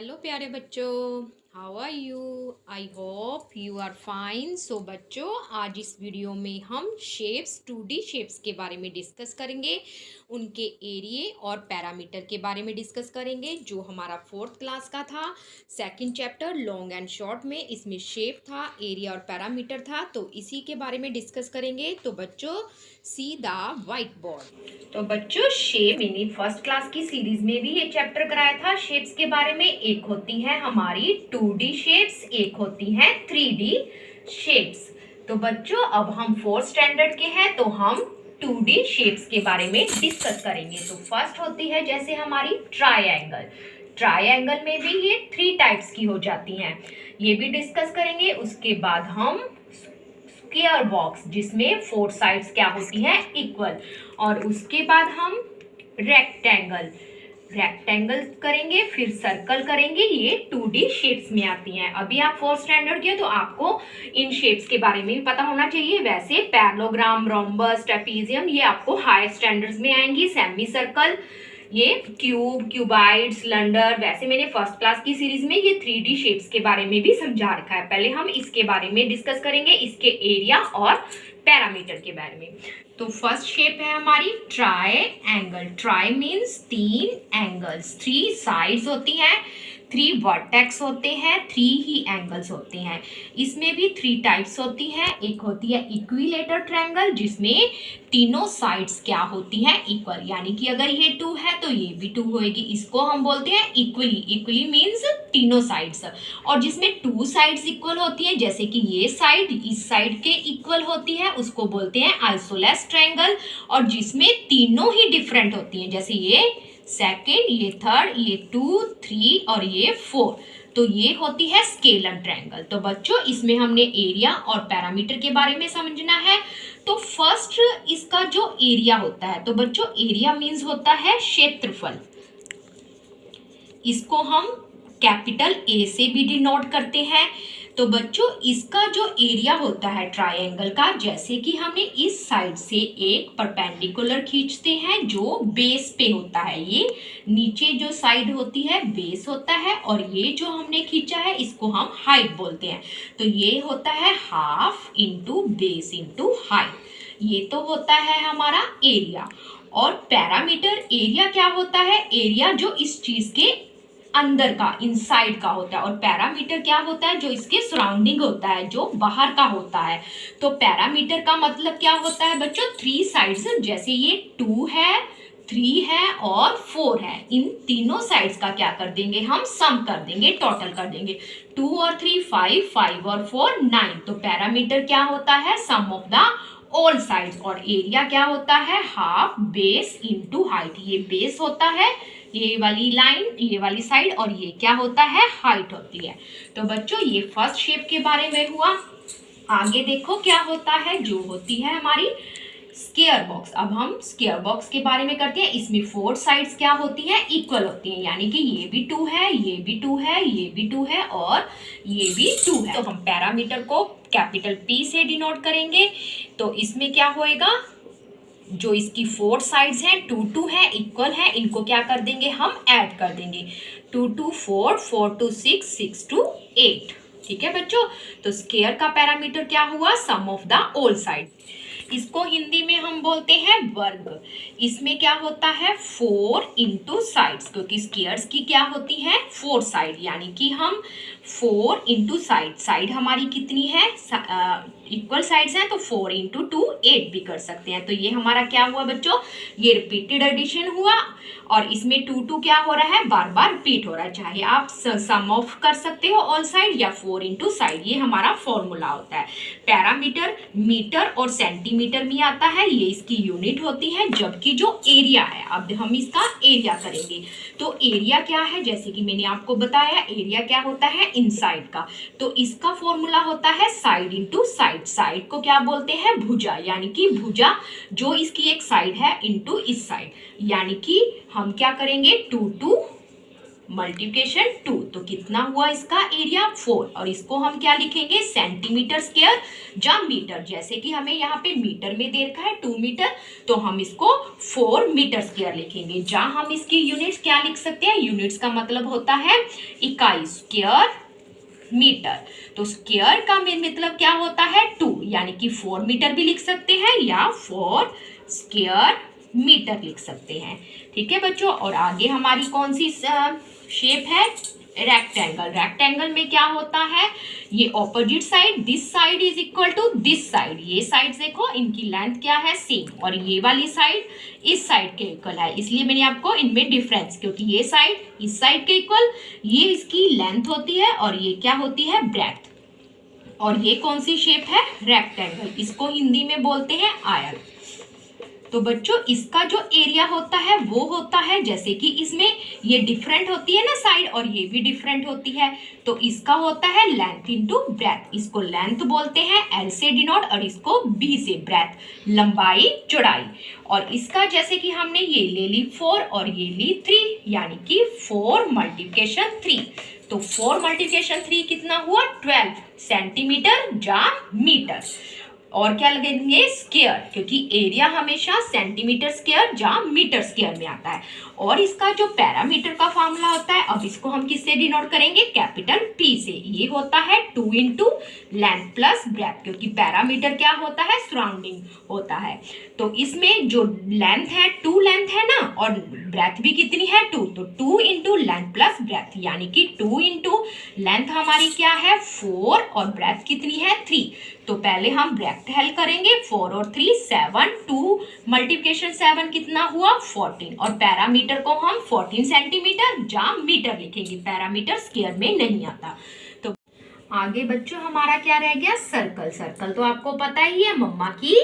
Hello प्यारे बच्चों, how are you? I hope you are fine. So बच्चों, आज इस वीडियो में हम शेप्स 2D शेप्स के बारे में डिस्कस करेंगे। उनके एरिए और पैरामीटर के बारे में डिस्कस करेंगे, जो हमारा 4th क्लास का था। Second chapter long and short में इसमें शेप था, एरिया और पैरामीटर था, तो इसी के बारे में डिस्कस करेंगे। तो बच्चों, सी द व्हाइट बोर्ड। तो बच्चों, शेप मैंने फर्स्ट क्लास की सीरीज में भी ये चैप्टर कराया था शेप्स के बारे में। एक होती है हमारी 2D शेप्स, एक होती है 3D शेप्स। तो बच्चों, अब हम 4th स्टैंडर्ड के हैं, तो हम 2D शेप्स के बारे में डिस्कस करेंगे। तो फर्स्ट होती है जैसे हमारी ट्रायंगल। ट्रायंगल में भी ये 3 टाइप्स की हो जाती हैं, ये भी डिस्कस करेंगे। उसके बाद हम स्क्वायर बॉक्स, जिसमें 4 साइड्स क्या होती हैं, इक्वल। और उसके बाद हम रेक्टेंगल करेंगे, फिर सर्कल करेंगे। ये 2D शेप्स में आती हैं। अभी आप 4th स्टैंडर्ड के, तो आपको इन शेप्स के बारे में भी पता होना चाहिए। वैसे पैरेललोग्राम, रोम्बस, ट्रेपीजियम ये आपको हायर स्टैंडर्ड्स में आएंगी। सेमी सर्कल, ये क्यूब, क्यूबाइड, सिलेंडर। वैसे मैंने फर्स्ट क्लास की सीरीज में ये 3D शेप्स के बारे में भी समझा रखा है। पहले हम इसके बारे में डिस्कस करेंगे, इसके एरिया और पैरामीटर के बारे में। तो फर्स्ट शेप है हमारी triangle. Try means 3 angles, 3 sides होती हैं, 3 वर्टेक्स होते हैं, 3 ही एंगल्स होते हैं। इसमें भी 3 टाइप्स होती हैं। एक होती है इक्विलेटर ट्रायंगल, जिसमें तीनों साइड्स क्या होती हैं, इक्वल। यानी कि अगर ये 2 है तो ये भी 2 होएगी। इसको हम बोलते हैं इक्वली मीन्स तीनों साइड्स। और जिसमें 2 साइड्स इक्वल होती हैं, जैसे कि ये साइड इस साइड के इक्वल होती है, उसको बोलते हैं आइसोसेलेस ट्रायंगल। और जिसमें तीनों ही डिफरेंट होती हैं, जैसे ये सेकेंड, ये थर्ड, ये 2, 3 और ये 4, तो ये होती है स्केलर ट्रायंगल। तो बच्चों, इसमें हमने एरिया और पैरामीटर के बारे में समझना है। तो फर्स्ट इसका जो एरिया होता है, तो बच्चों एरिया मीन्स होता है क्षेत्रफल। इसको हम कैपिटल ए से भी डिनोट करते हैं। तो बच्चों, इसका जो एरिया होता है ट्रायंगल का, जैसे कि हमें इस साइड से एक परपेंडिकुलर खींचते हैं जो बेस पे होता है, ये नीचे जो साइड होती है बेस होता है, और ये जो हमने खींचा है इसको हम हाइट बोलते हैं। तो ये होता है half into base into height. ये तो होता है हमारा एरिया। और पैरामीटर, एरिया क्या होता है, एरिया जो इस चीज के अंदर का, इनसाइड का होता है। और पैरामीटर क्या होता है, जो इसके सराउंडिंग होता है, जो बाहर का होता है। तो पैरामीटर का मतलब क्या होता है बच्चों, 3 साइड्स, जैसे ये 2 है, 3 है और 4 है, इन तीनों साइड्स का क्या कर देंगे, हम सम कर देंगे, टोटल कर देंगे। 2 और 3 5, 5 और 4 9। तो पैरामीटर क्या होता है, सम ऑफ द ऑल साइड्स। और एरिया क्या होता है, हाफ बेस इंटू हाइट। ये बेस होता है, ये वाली लाइन, ये वाली साइड, और ये क्या होता है, हाइट होती है। तो बच्चों, ये फर्स्ट शेप के बारे में हुआ। आगे देखो क्या होता है, जो होती है हमारी स्क्वायर बॉक्स। अब हम स्क्वायर बॉक्स के बारे में करते हैं। इसमें 4 साइड्स क्या होती हैं, इक्वल होती हैं। यानी कि ये भी 2 है, ये भी 2 है, ये भी 2 है और ये भी 2 है। तो हम पैरामीटर को कैपिटल P से डिनोट करेंगे। तो इसमें क्या होएगा, जो इसकी 4 साइड्स हैं, 2 2 है, इक्वल है, इनको क्या कर देंगे, हम ऐड कर देंगे। 2 2 4, 4 2 6, 6 2 8। ठीक है बच्चों। तो स्क्वायर का पैरामीटर क्या हुआ, सम ऑफ द ऑल साइड। इसको हिंदी में हम बोलते हैं वर्ग। इसमें क्या होता है, 4 इंटू साइड्स, क्योंकि स्क्वायर्स की क्या होती है, 4 साइड। यानी कि हम 4 इंटू साइड, साइड हमारी कितनी है, इक्वल साइड्स हैं, तो 4 इंटू 2 8 भी कर सकते हैं। तो ये हमारा क्या हुआ बच्चों, ये रिपीटेड एडिशन हुआ। और इसमें 2 2 क्या हो रहा है, बार बार रिपीट हो रहा है। चाहे आप सम ऑफ कर सकते हो ऑल साइड या 4 इंटू साइड, ये हमारा फॉर्मूला होता है। पैरामीटर मीटर और सेंटीमीटर में आता है, ये इसकी यूनिट होती है। जबकि जो एरिया है, अब हम इसका एरिया करेंगे। तो एरिया क्या है, जैसे कि मैंने आपको बताया, एरिया क्या होता है, इनसाइड का। तो इसका फॉर्मूला होता है साइड इंटू साइड। साइड को क्या बोलते हैं, भुजा। यानी कि भुजा जो इसकी एक साइड है इंटू इस साइड। यानी कि हम क्या करेंगे, 2 2 मल्टीप्लिकेशन 2, तो कितना हुआ इसका एरिया 4, और इसको हम क्या लिखेंगे सेंटीमीटर स्क्वायर या मीटर, जैसे कि हमें यहाँ पे मीटर में दे रखा है 2 मीटर, तो हम इसको 4 मीटर स्क्वायर लिखेंगे। जहाँ हम इसकी यूनिट्स क्या लिख सकते हैं, यूनिट्स का मतलब होता है इकाई, स्क्वायर मीटर, तो स्क्वायर का मतलब क्या होता है 2, यानी कि 4 मीटर भी लिख सकते हैं या 4 स्क्वायर मीटर लिख सकते हैं। ठीक है बच्चों, और आगे हमारी कौन सी शेप है, रेक्टेंगल। रेक्टेंगल में क्या होता है, ये opposite side, this side is equal to this side, ये साइड देखो इनकी लेंथ क्या है सेम, और ये वाली साइड इस साइड के इक्वल है, इसलिए मैंने आपको इनमें डिफरेंस, क्योंकि ये साइड इस साइड के इक्वल, ये इसकी लेंथ होती है और ये क्या होती है ब्रेड्थ, और ये कौन सी शेप है रेक्टेंगल, इसको हिंदी में बोलते हैं आयत। तो बच्चों इसका जो एरिया होता है वो होता है, जैसे कि इसमें ये डिफरेंट होती है ना साइड, और ये भी डिफरेंट होती है, तो इसका होता है लेंथ इंटू ब्रेथ, इसको लेंथ बोलते हैं एल से डिनोट, और इसको बी से ब्रेथ, लंबाई चौड़ाई। और इसका जैसे कि हमने ये ले ली 4 और ये ली 3, यानी कि 4 मल्टीप्लिकेशन 3, तो 4 मल्टीप्लिकेशन 3 कितना हुआ 12 सेंटीमीटर या मीटर। और क्या लगेंगे स्क्वायर, क्योंकि एरिया हमेशा सेंटीमीटर स्क्वायर या मीटर स्क्वायर में आता है। और इसका जो पैरामीटर का फॉर्मूला होता है, अब इसको हम किससे डिनोट करेंगे, कैपिटल P से, ये होता है 2 इंटू लेंथ प्लस ब्रेथ, क्योंकि पैरामीटर क्या होता है सराउंडिंग होता है, तो इसमें जो लेंथ है 2 लेंथ है ना, और ब्रेथ भी कितनी है 2, तो 2 इंटू लेंथ प्लस ब्रेथ, यानी कि 2 इंटू लेंथ हमारी क्या है 4 और ब्रेथ कितनी है 3, तो पहले हम ब्रैकेट हल करेंगे, 4 और 3 7, 2 मल्टीप्लिकेशन 7 कितना हुआ 14, और पैरामीटर को हम 14 सेंटीमीटर या मीटर लिखेंगे, पैरामीटर स्क्वायर में नहीं आता। तो आगे बच्चों हमारा क्या रह गया सर्कल। सर्कल तो आपको पता ही है, मम्मा की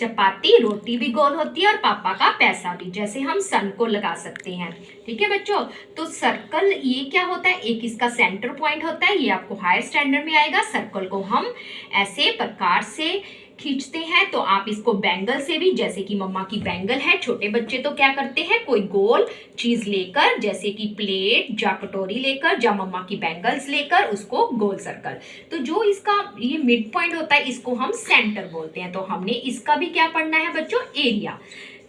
चपाती रोटी भी गोल होती है और पापा का पैसा भी, जैसे हम सन को लगा सकते हैं। ठीक है बच्चों, तो सर्कल ये क्या होता है, एक इसका सेंटर पॉइंट होता है, ये आपको हायर स्टैंडर्ड में आएगा। सर्कल को हम ऐसे प्रकार से खींचते हैं, तो आप इसको बैंगल से भी, जैसे कि मम्मा की बैंगल है, छोटे बच्चे तो क्या करते हैं कोई गोल चीज लेकर, जैसे कि प्लेट या कटोरी लेकर या मम्मा की बैंगल्स लेकर उसको गोल सर्कल, तो जो इसका ये मिड पॉइंट होता है इसको हम सेंटर बोलते हैं। तो हमने इसका भी क्या पढ़ना है बच्चों एरिया।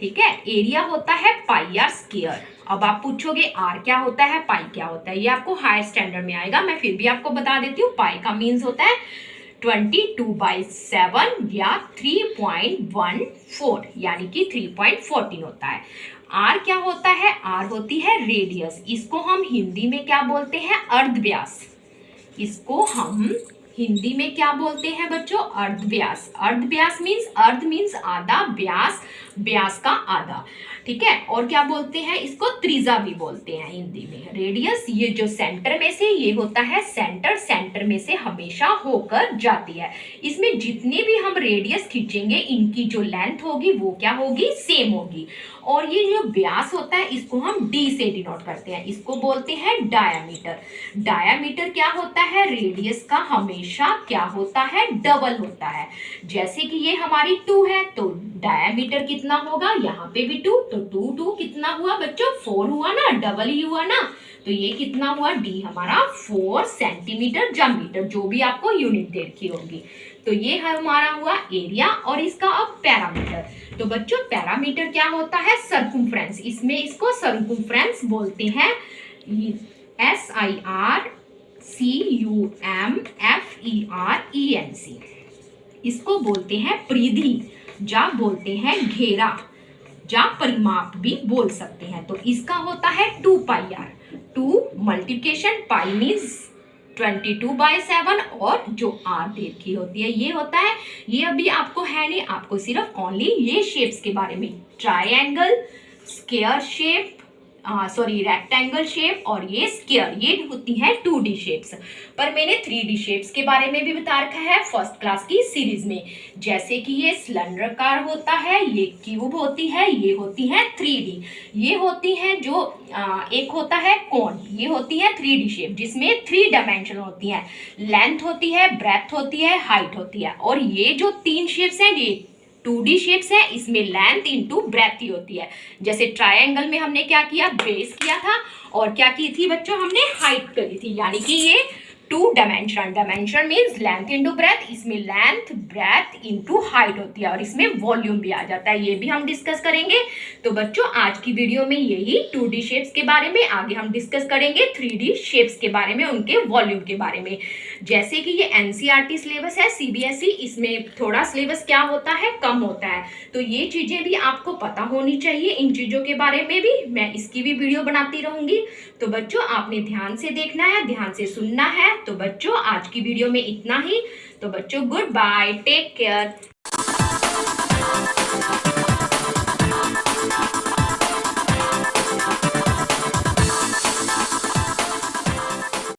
ठीक है, एरिया होता है पाई आर स्क्वायर। अब आप पूछोगे आर क्या होता है, पाई क्या होता है, ये आपको हायर स्टैंडर्ड में आएगा, मैं फिर भी आपको बता देती हूँ। पाई का मीन्स होता है 22/7 या 3.14, यानी कि 3.14 होता है। आर क्या होता है, आर होती है रेडियस, इसको हम हिंदी में क्या बोलते हैं अर्धव्यास, इसको हम हिंदी में क्या बोलते हैं बच्चों अर्धव्यास। अर्धव्यास मीन्स अर्ध मीन्स आधा, व्यास व्यास का आधा। ठीक है, और क्या बोलते हैं इसको त्रिज्या भी बोलते हैं हिंदी में। रेडियस ये जो सेंटर में से ये होता है सेंटर, सेंटर में से हमेशा होकर जाती है। इसमें जितने भी हम रेडियस खींचेंगे इनकी जो लेंथ होगी वो क्या होगी सेम होगी। और ये जो व्यास होता है इसको हम डी से डिनोट करते हैं, इसको बोलते हैं डायामीटर। डायामीटर क्या होता है रेडियस का हमेशा क्या होता है डबल होता है। जैसे कि ये हमारी 2 है तो डायामीटर कितना होगा, यहाँ पे भी 2, तो 2 कितना हुआ बच्चों 4 हुआ ना, डबल ही हुआ ना, तो ये कितना हुआ डी हमारा 4 सेंटीमीटर या मीटर, जो भी आपको यूनिट दे रखी होगी। तो ये हमारा हुआ एरिया। और इसका अब पैरामीटर, तो बच्चों पैरामीटर क्या होता है सर्कमफ्रेंस, इसमें इसको सर्कमफ्रेंस बोलते हैं, SIRCUMFERENC, इसको बोलते हैं परिधि या बोलते हैं घेरा या परिमाप भी बोल सकते हैं। तो इसका होता है 2 पाई आर, 2 मल्टीप्लिकेशन पाई मीन्स 22/7 और जो आर दे रखी होती है ये होता है। ये अभी आपको है नहीं, आपको सिर्फ ओनली ये शेप्स के बारे में, triangle, square shape, rectangle shape और ये स्क्वायर, ये होती है 2D शेप्स। पर मैंने 3D शेप्स के बारे में भी बता रखा है फर्स्ट क्लास की सीरीज में, जैसे कि ये सिलेंडराकार होता है, ये क्यूब होती है, ये होती है 3D, ये होती है जो एक होता है कोन, ये होती है 3D शेप जिसमें 3 डायमेंशन होती है, लेंथ होती है, ब्रेथ होती है, हाइट होती है। और ये जो 3 शेप्स हैं ये 2D शेप्स है, इसमें लेंथ इंटू ब्रेथ ही होती है। जैसे ट्रायंगल में हमने क्या किया, बेस किया था और क्या की थी बच्चों, हमने हाइट करी थी, यानी कि ये 2 dimension. Dimension means length into breadth, इसमें लेंथ ब्रेथ इंटू हाइट होती है और इसमें वॉल्यूम भी आ जाता है, ये भी हम डिस्कस करेंगे। तो बच्चों आज की वीडियो में यही 2D शेप्स के बारे में, आगे हम डिस्कस करेंगे 3D शेप्स के बारे में, उनके वॉल्यूम के बारे में। जैसे कि ये NCERT सिलेबस है CBSE, इसमें थोड़ा सिलेबस क्या होता है, कम होता है, तो ये चीजें भी आपको पता होनी चाहिए। इन चीजों के बारे में भी मैं इसकी भी वीडियो बनाती रहूंगी। तो बच्चों आपने ध्यान से देखना है, ध्यान से सुनना है। तो बच्चों आज की वीडियो में इतना ही। तो बच्चों गुड बाय, टेक केयर।